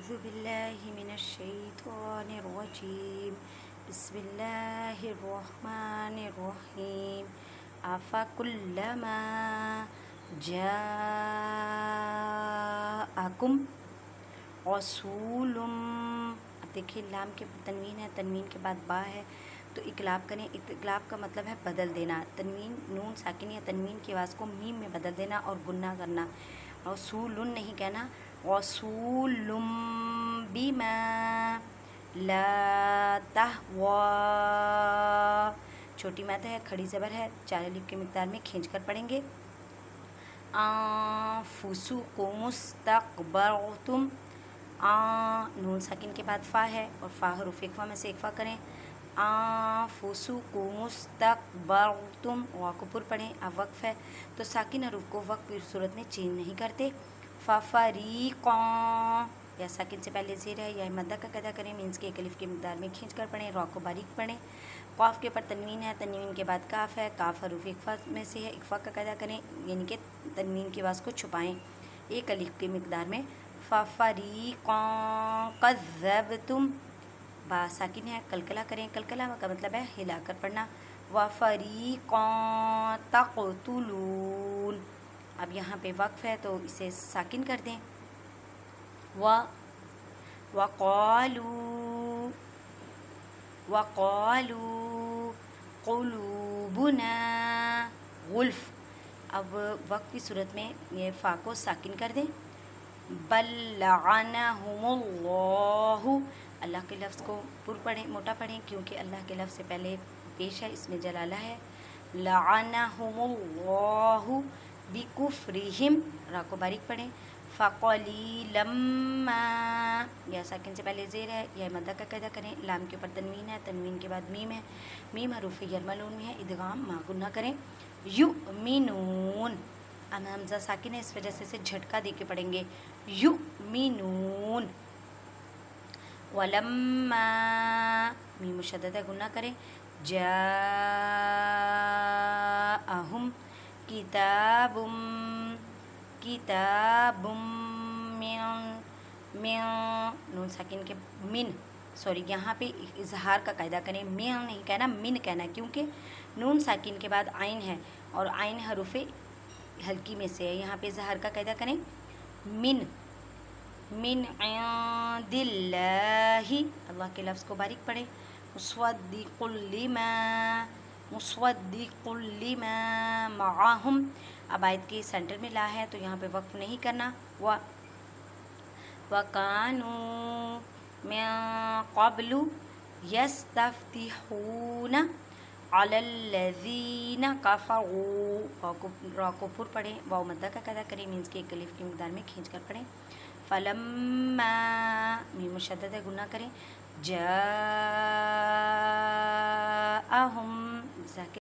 أعوذ بالله من الشيطان الرجيم بسم الله الرحمن الرحيم أفكلما جاءكم रसूल। अब देखिए लाम के तनवीन है, तनवीन के बाद बा है तो इकलाब करें। इकलाब का मतलब है बदल देना। तनवीन नून साकिन या तनवीन की आवाज़ को मीम में बदल देना और गुन्ना करना। रसूलुन नहीं कहना, रसूलुम बिमा ला तहवा। छोटी मद है, खड़ी ज़बर है, 4 अलिफ के मिक़दार में खींच कर पढ़ेंगे। फुसुकुमुस्तकबरतुम। नून साकिन के बाद फ़ा है और फ़ा हरूफ इक़फ़ा में से इक़फ़ा करें। फुसुकुमुस्तकबरतुम। वा को पुर पढ़ें। अब वक़्फ़ है तो साकिन हरूफ को वक़्फ़ की सूरत में चेंज नहीं करते। फ़रीक़न, या साकिन से पहले ज़ेर है या मद्दा का कदा करें, मीन्स के एक अलिफ के मिक़दार में खींच कर पढ़ें। रा को बारीक पढ़ें। क़ाफ़ के ऊपर तनवीन है, तनवीन के बाद काफ़ है, काफ़ हरूफ इक़फ़ा में से है, इक़फ़ा का कदा करें, यानी कि तनवीन की आवाज़ को छुपाएं एक अलिफ के मिक़दार में। फ़रीक़न कज़्ज़बतुम। बा साकिन है, कलकला करें। कलकला का मतलब है हिलाकर पढ़ना। व फ़रीक़न तक़तुलून। अब यहाँ पे वक़्फ़ है तो इसे साकिन कर दें। वक़ालू क़ुलूबुना गुल्फ़। अब वक़्फ़ की सूरत में ये फ़ा को साकिन कर दें। बल लअनहुमुल्लाहु। अल्लाह के लफ्ज़ को पुर पढ़ें, मोटा पढ़ें, क्योंकि अल्लाह के लफ्ज़ से पहले पेश है, इसमें जलाला है। लअनहुमुल्लाहु बिकुफ्रिहिम। रा को बारीक पढ़ें। फ़क़लीलम मा, या साकिन से पहले ज़ेर है या मद्दा का कदा करें। लाम के ऊपर तनवीन है, तनवीन के बाद मीम है, मीम हरूफ यरमलून में है, इदगाम मा गुन्ना करें। युमिनून। अब हमज़ा साकिन है, इस वजह से इसे झटका दे के पढ़ेंगे। युमिनून। वलम्मा, मीम मुशद्दद है, गुन्ना करें। जाअहुम किताबुम मिन, नून साकिन के मिन, सॉरी यहाँ पे इजहार का कायदा करें। मिन नहीं कहना, मिन कहना, क्योंकि नून साकिन के बाद आइन है और आइन हरूफ हल्की में से है। यहाँ पे इजहार का कायदा करें। मिन इंदिल्लाहि। अल्लाह के लफ्ज़ को बारीक पढ़ें। मुस्वद्दिक़ुल लिमा मअहुम। अब आयत के सेंटर में ला है तो यहाँ पे वक़्फ़ नहीं करना। वकानू मिन क़ब्लु यस्तफ्तिहूना अलल्लज़ीना कफ़रू। रा को पुर पढ़ें, वाव मद्दा का कदा करें, मीन्स के एक अलिफ की मिक़दार में खींच कर पढ़ें। फ़लम्मा, मीम मुशद्दद है, गुन्ना करें। जाअहुम